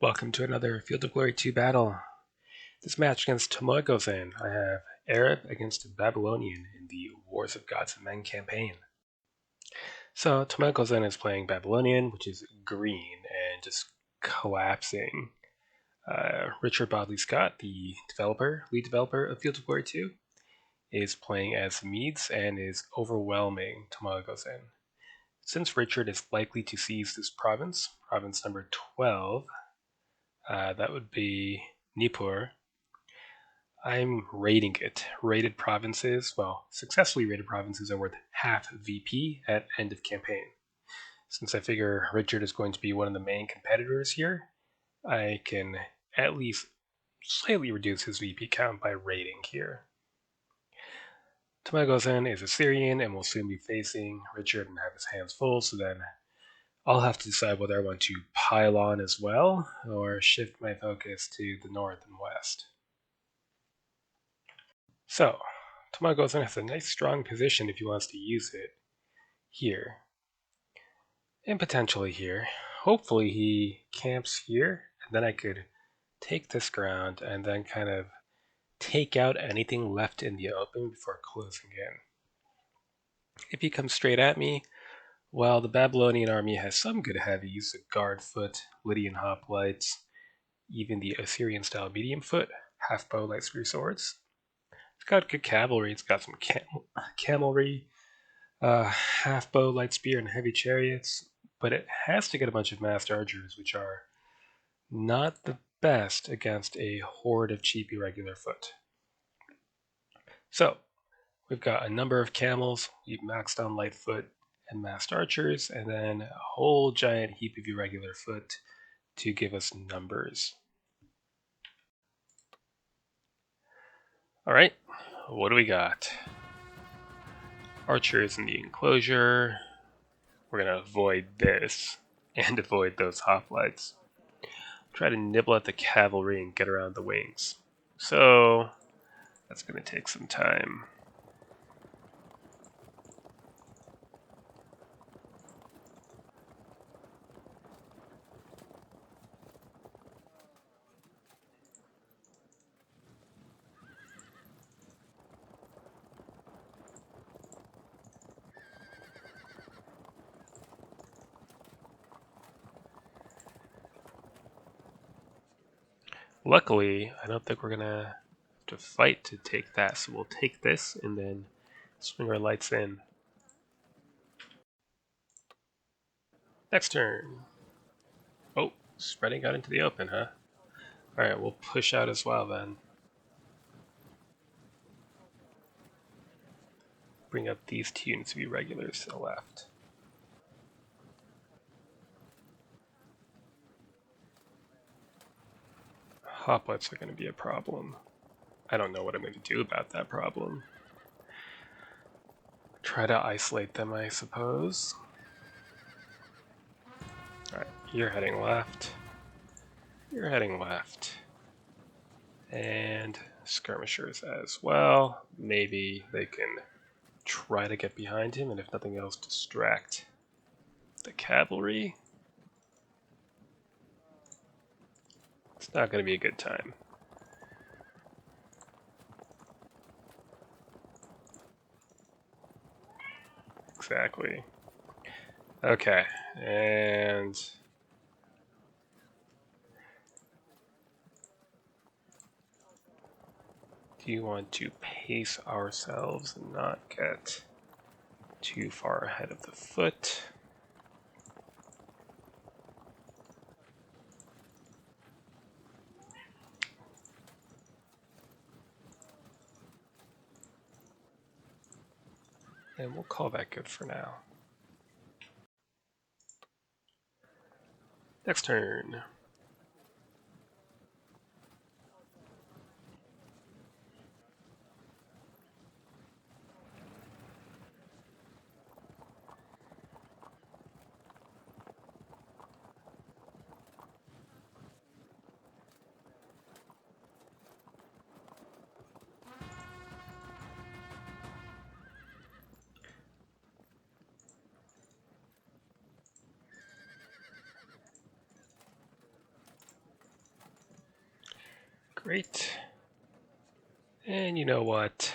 Welcome to another Field of Glory 2 battle. This match against Tomoe-Gozen, I have Arab against Babylonian in the Wars of Gods and Men campaign. So Tomoe-Gozen is playing Babylonian, which is green and just collapsing. Richard Bodley Scott, the lead developer of Field of Glory 2, is playing as Meads and is overwhelming Tomoe-Gozen. Since Richard is likely to seize this province number 12, that would be Nippur. I'm raiding it. Successfully raided provinces are worth half VP at end of campaign. Since I figure Richard is going to be one of the main competitors here, I can at least slightly reduce his VP count by raiding here. Tomoe-Gozen is Assyrian and will soon be facing Richard and have his hands full, so then I'll have to decide whether I want to pile on as well or shift my focus to the north and west. So, Tomoe-Gozen has a nice strong position if he wants to use it here. And potentially here. Hopefully he camps here, and then I could take this ground and then kind of take out anything left in the open before closing in. If he comes straight at me, well, the Babylonian army has some good heavies, the guard foot, Lydian hoplites, even the Assyrian style medium foot, half bow light spear swords. It's got good cavalry, it's got some camelry, half bow light spear and heavy chariots, but it has to get a bunch of massed archers, which are not the best against a horde of cheap irregular foot. So, we've got a number of camels, we've maxed on light foot and massed archers, and then a whole giant heap of irregular foot to give us numbers. Alright, what do we got? Archers in the enclosure. We're going to avoid this and avoid those hoplites. Try to nibble at the cavalry and get around the wings. So, that's going to take some time. Luckily, I don't think we're gonna have to fight to take that, so we'll take this and then swing our lights in. Next turn. Oh, spreading out into the open, huh? Alright, we'll push out as well then. Bring up these two units of irregulars to the left. Hoplites are going to be a problem. I don't know what I'm going to do about that problem. Try to isolate them, I suppose. Alright, you're heading left. You're heading left. And skirmishers as well. Maybe they can try to get behind him, and if nothing else, distract the cavalry. It's not going to be a good time. Exactly. Okay, and do you want to pace ourselves and not get too far ahead of the foot? And we'll call that good for now. Next turn. Great. And you know what?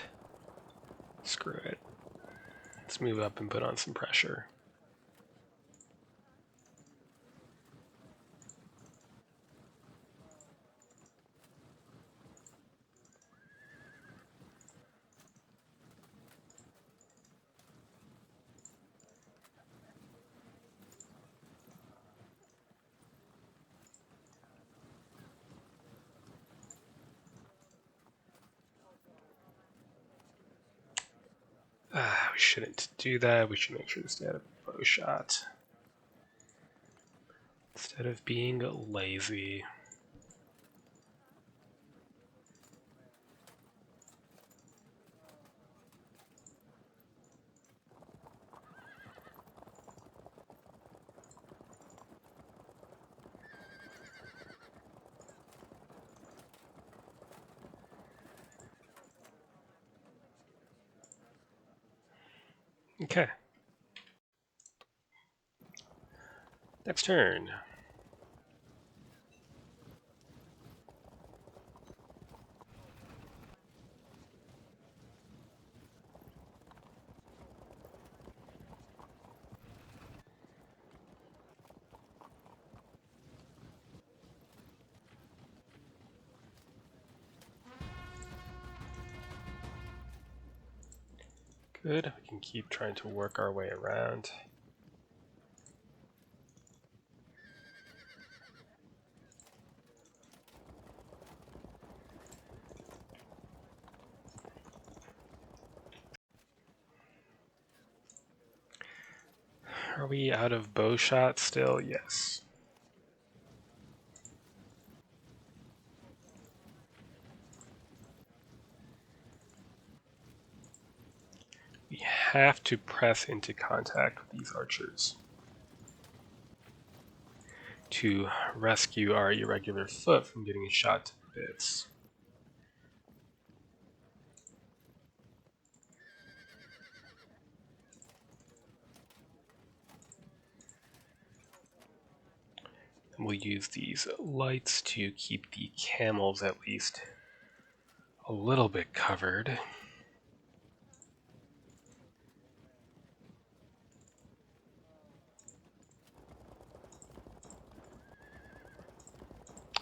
Screw it. Let's move up and put on some pressure. We shouldn't do that. We should make sure to stay out of bow shot instead of being lazy. Okay. Next turn. Good. We can keep trying to work our way around. Are we out of bow shot still? Yes. We have to press into contact with these archers to rescue our irregular foot from getting shot to bits. And we'll use these lights to keep the camels at least a little bit covered.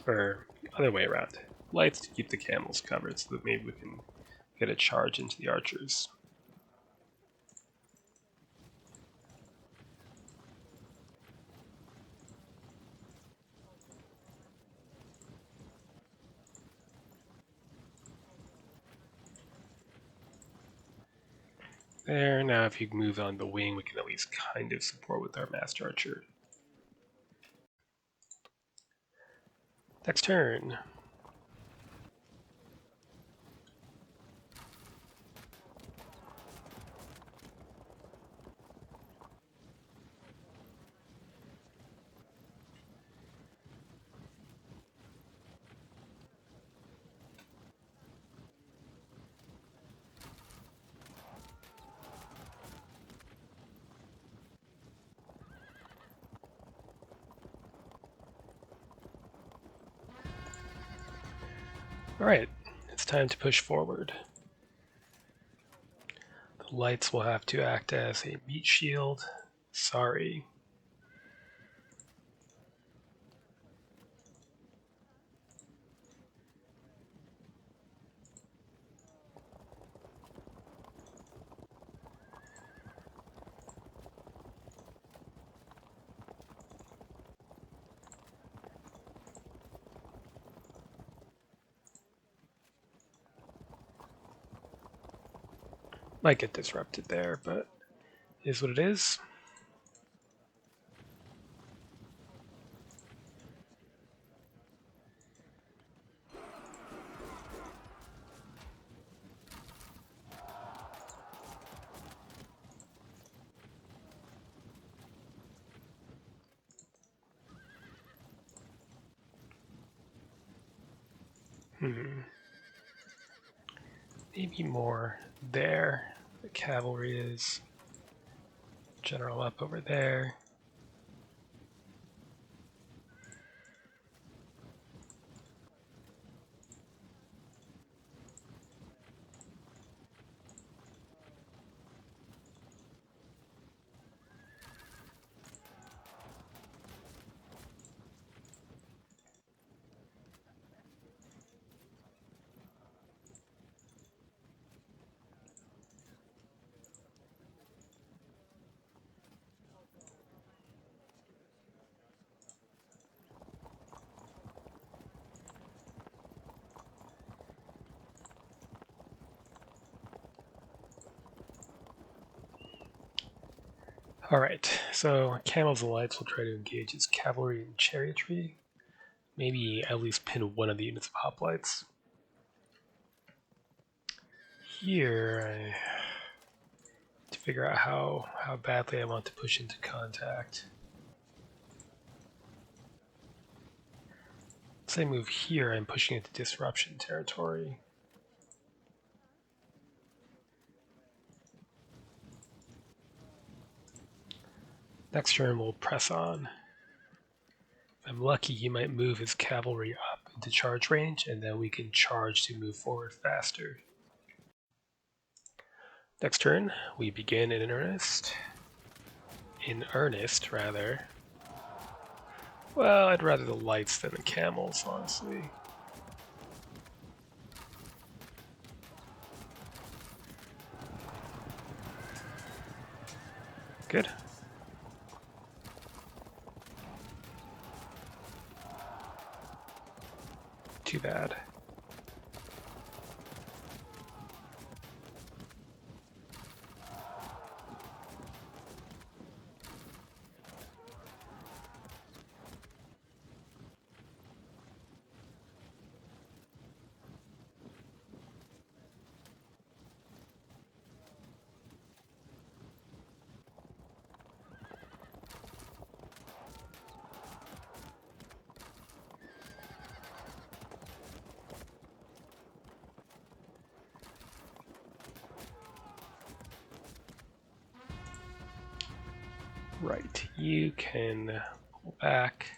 Or other way around. Lights to keep the camels covered so that maybe we can get a charge into the archers. There, now if you move on the wing, we can at least kind of support with our master archer. Next turn. Alright, it's time to push forward. The lights will have to act as a meat shield. Sorry. Might get disrupted there, but is what it is. Maybe more there. The cavalry is. General up over there. Alright, so camels and lights will try to engage his cavalry and chariotry. Maybe at least pin one of the units of hoplites. Here, I have to figure out how badly I want to push into contact. Let's say move here, I'm pushing into disruption territory. Next turn we'll press on. If I'm lucky, he might move his cavalry up into charge range, and then we can charge to move forward faster. Next turn, we begin in earnest. In earnest, rather. Well, I'd rather the lights than the camels, honestly. Good. Too bad. Right, you can pull back.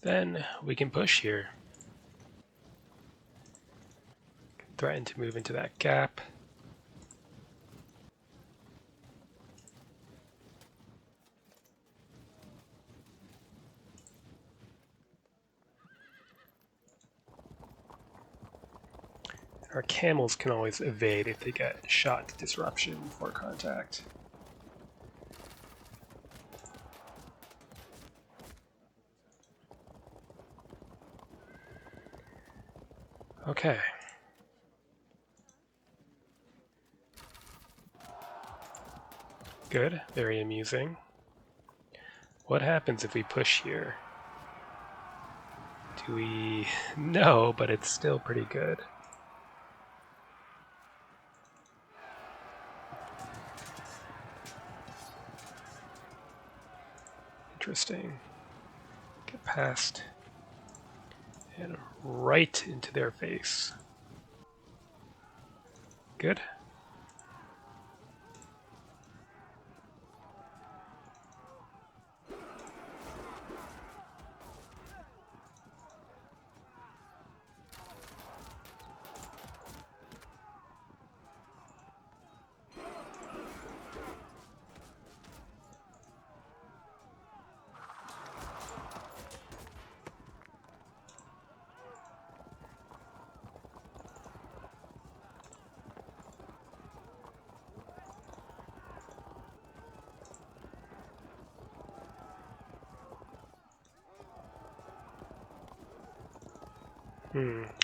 Then we can push here. Threaten to move into that gap. Our camels can always evade if they get shot to disruption before contact. Okay. Good, very amusing. What happens if we push here? Do we... No, but it's still pretty good. Interesting. Get past. And right into their face. Good.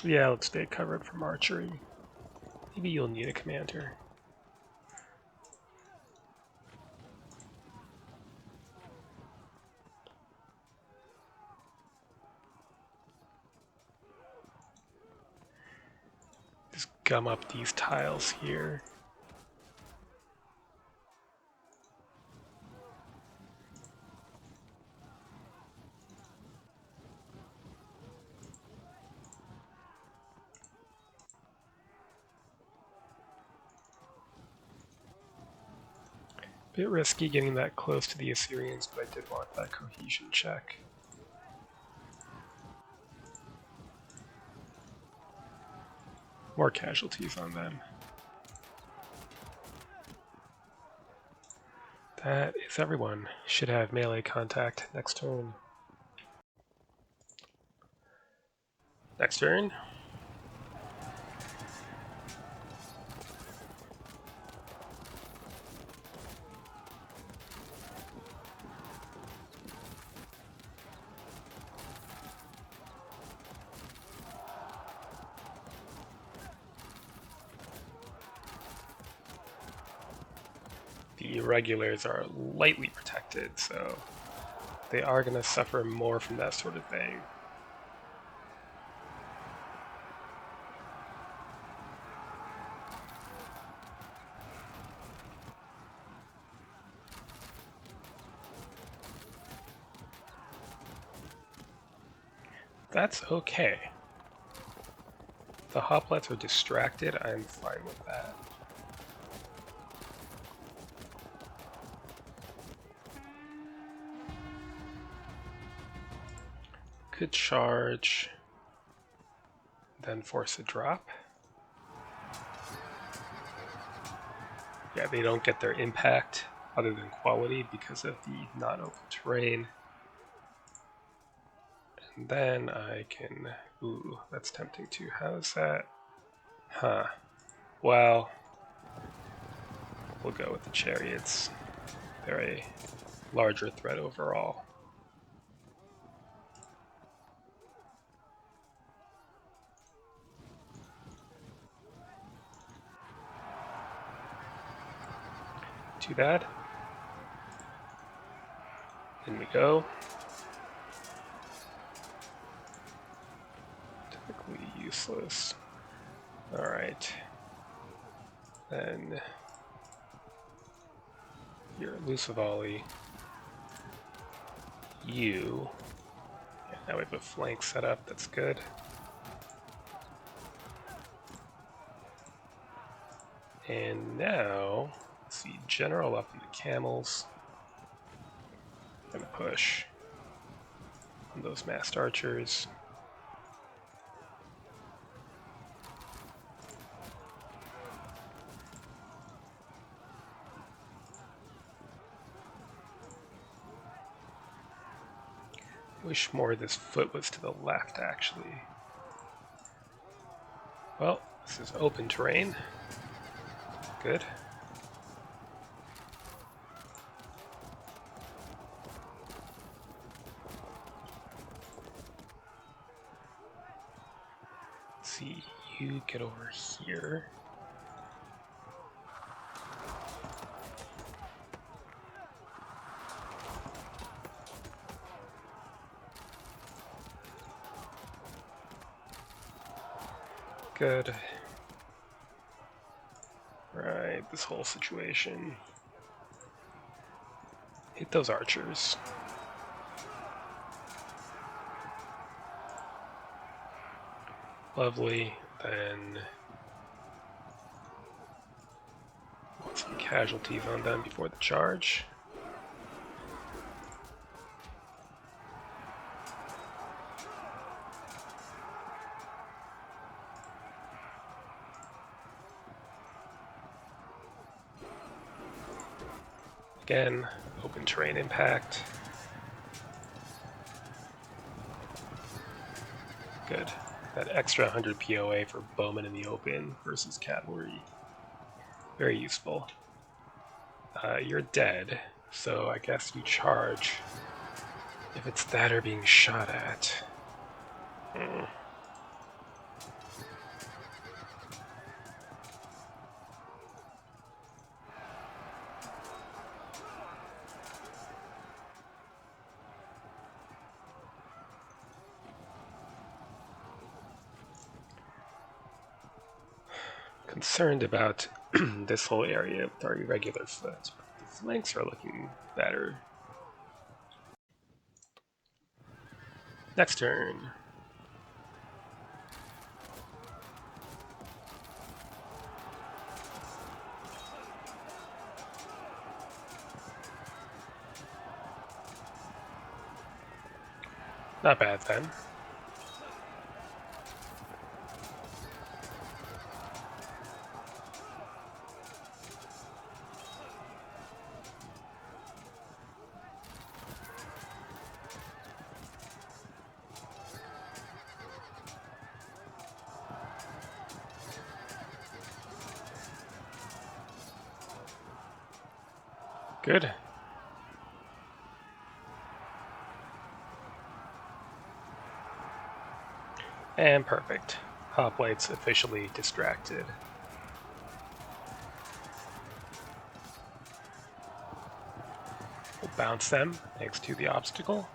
Yeah, let's stay covered from archery. Maybe you'll need a commander. Just gum up these tiles here. Bit risky getting that close to the Assyrians, but I did want that cohesion check. More casualties on them. That is everyone. Should have melee contact next turn. Next turn. The irregulars are lightly protected, so they are going to suffer more from that sort of thing. That's okay. The hoplites are distracted, I'm fine with that. Could charge, then force a drop. Yeah, they don't get their impact other than quality because of the non-open terrain. And then I can... Ooh, that's tempting too. How is that? Huh. Well, we'll go with the chariots. They're a larger threat overall. Too bad. In we go. Typically useless. Alright. Then your Lucivali. You. Yeah, now we have a flank set up, that's good. And now, let's see, General up in the camels. Gonna push on those massed archers. Wish more of this foot was to the left, actually. Well, this is open terrain. Good. Let's see, you get over here. Good. Right, this whole situation. Hit those archers. Lovely. Then want some casualties on them before the charge. Again, open terrain impact. Good. That extra 100 POA for bowmen in the open versus cavalry. Very useful. You're dead, so I guess you charge if it's that or being shot at. Concerned about this whole area with our irregular foot, but the flanks are looking better. Next turn. Not bad then. Good. And perfect. Hoplites officially distracted. We'll bounce them next to the obstacle.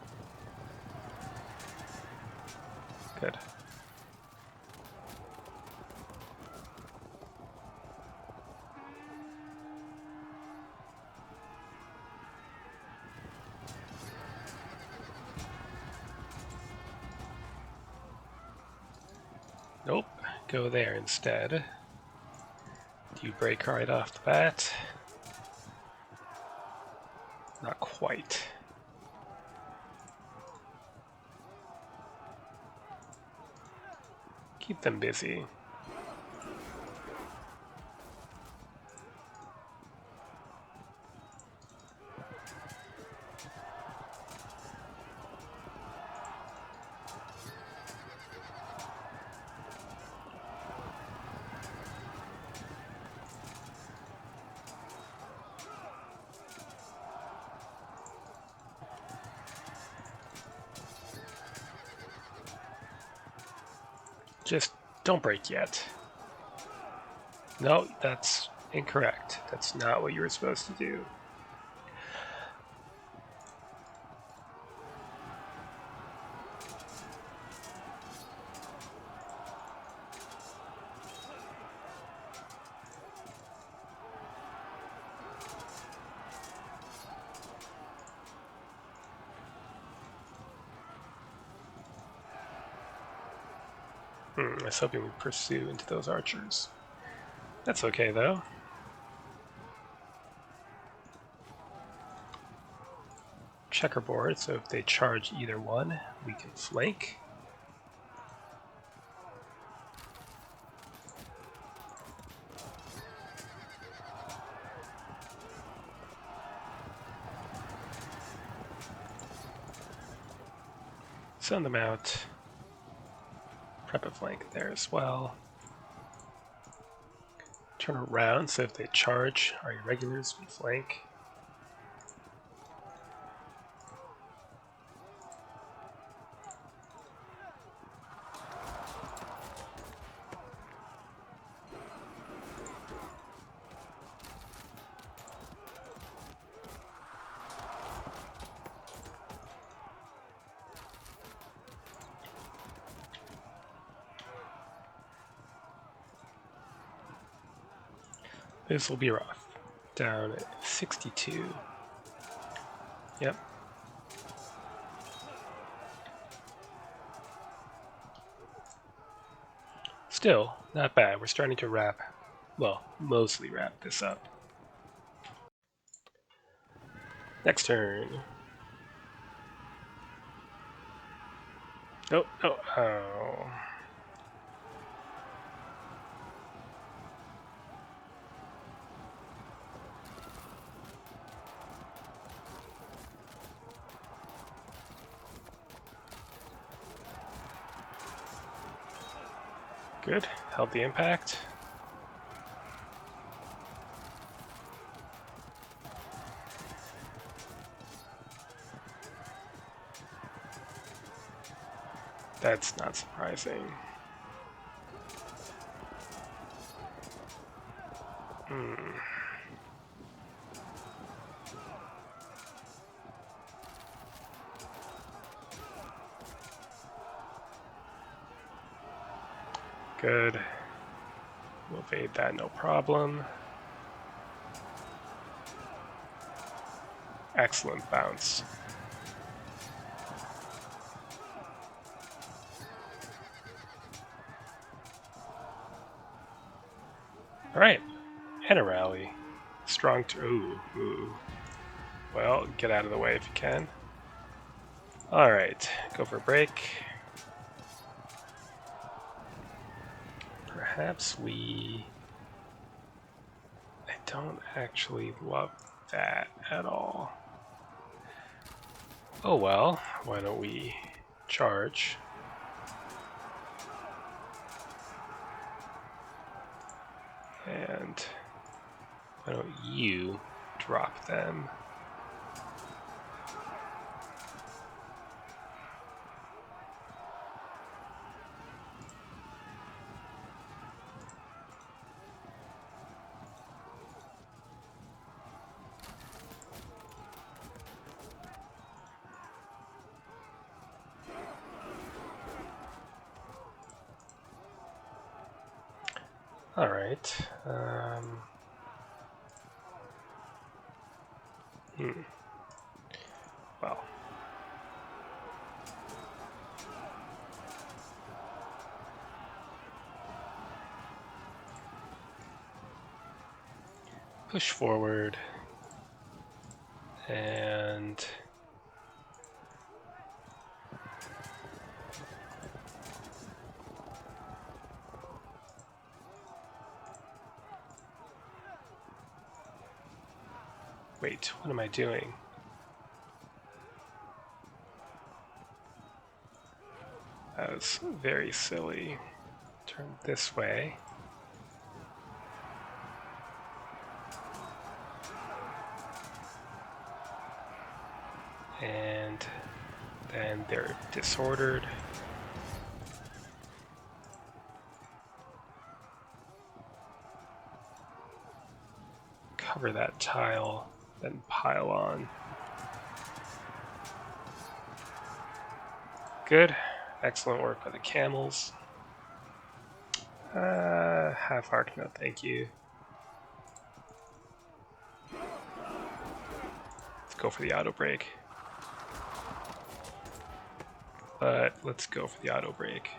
Good. Nope, go there instead. Do you break right off the bat? Not quite. Keep them busy. Just don't break yet. No, that's incorrect. That's not what you were supposed to do. I was hoping we'd pursue into those archers. That's okay, though. Checkerboard, so if they charge either one, we can flank. Send them out. Prep a flank there as well. Turn around, so if they charge our irregulars, we flank. This will be rough. Down at 62. Yep. Still, not bad. We're starting to wrap, well, mostly wrap this up. Next turn. Oh, oh, oh. Good. Held the impact. That's not surprising. Good. We'll evade that, no problem. Excellent bounce. Alright, and a rally. Strong ooh. Well, get out of the way if you can. Alright, go for a break. Perhaps we... I don't actually love that at all. Oh well, why don't we charge? And why don't you drop them. All right. Well. Push forward. And wait, what am I doing? That was very silly. Turn this way. And then they're disordered. Cover that tile, then pile on. Good. Excellent work by the camels. Half arc, no thank you. Let's go for the auto break. But let's go for the auto break.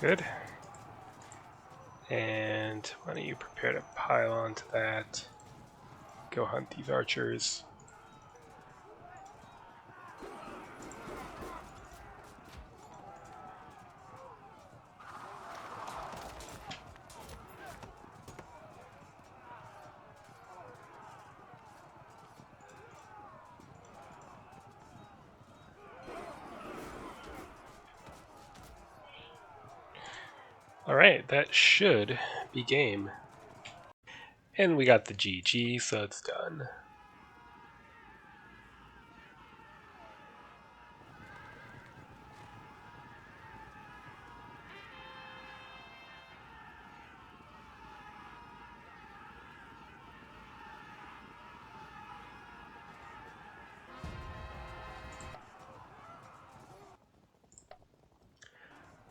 Good. And why don't you prepare to pile onto that? Go hunt these archers. Alright, that should be game. And we got the GG, so it's done.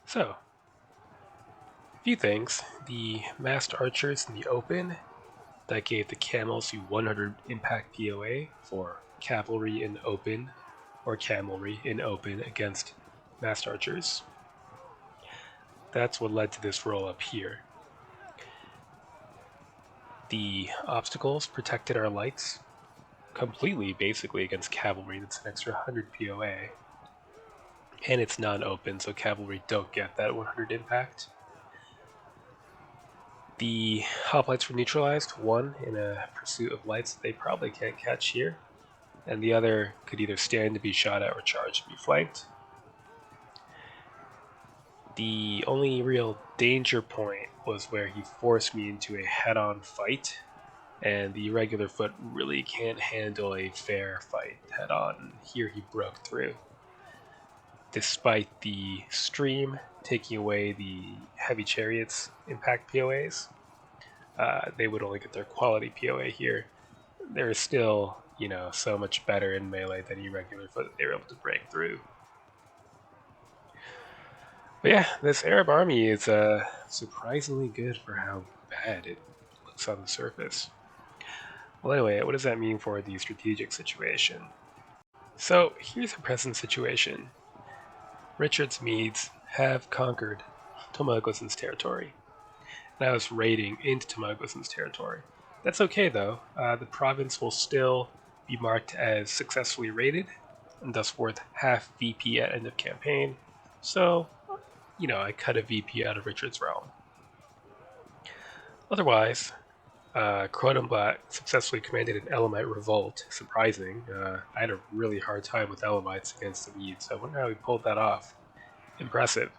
So, a few things. The masked archers in the open, that gave the camels you 100 impact POA for cavalry in open, or camelry in open against masked archers. That's what led to this roll up here. The obstacles protected our lights completely, basically, against cavalry. That's an extra 100 POA. And it's non-open, so cavalry don't get that 100 impact. The hoplites were neutralized, one in a pursuit of lights they probably can't catch here, and the other could either stand to be shot at or charge to be flanked. The only real danger point was where he forced me into a head-on fight, and the regular foot really can't handle a fair fight head-on. Here he broke through. Despite the stream taking away the heavy chariots impact POAs, they would only get their quality POA here. They're still, so much better in melee than irregular foot that they were able to break through. But yeah, this Arab army is surprisingly good for how bad it looks on the surface. Well, anyway, what does that mean for the strategic situation? So here's a present situation. Richard's Medes have conquered Tomagosin's territory, and I was raiding into Tomagosin's territory. That's okay though. The province will still be marked as successfully raided, and thus worth half VP at end of campaign. So, I cut a VP out of Richard's realm. Otherwise, Cronenblatt successfully commanded an Elamite revolt. Surprising. I had a really hard time with Elamites against the Medes, so I wonder how he pulled that off. Impressive.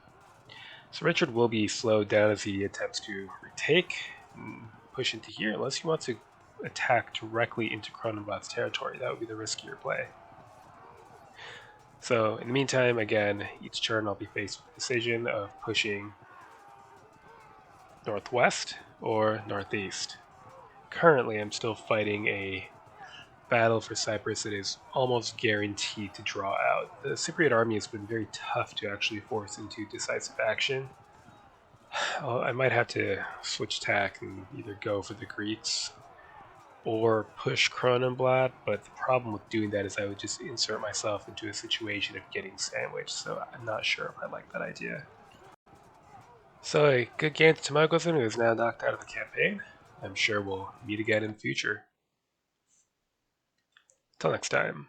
So Richard will be slowed down as he attempts to retake and push into here, unless he wants to attack directly into Cronenblatt's territory. That would be the riskier play. So in the meantime, again, each turn I'll be faced with the decision of pushing northwest or northeast. Currently, I'm still fighting a battle for Cyprus that is almost guaranteed to draw out. The Cypriot army has been very tough to actually force into decisive action. I might have to switch tack and either go for the Greeks or push Cronenblatt, but the problem with doing that is I would just insert myself into a situation of getting sandwiched, so I'm not sure if I like that idea. So a good game to Tamagosan, who is now knocked out of the campaign. I'm sure we'll meet again in the future. Till next time.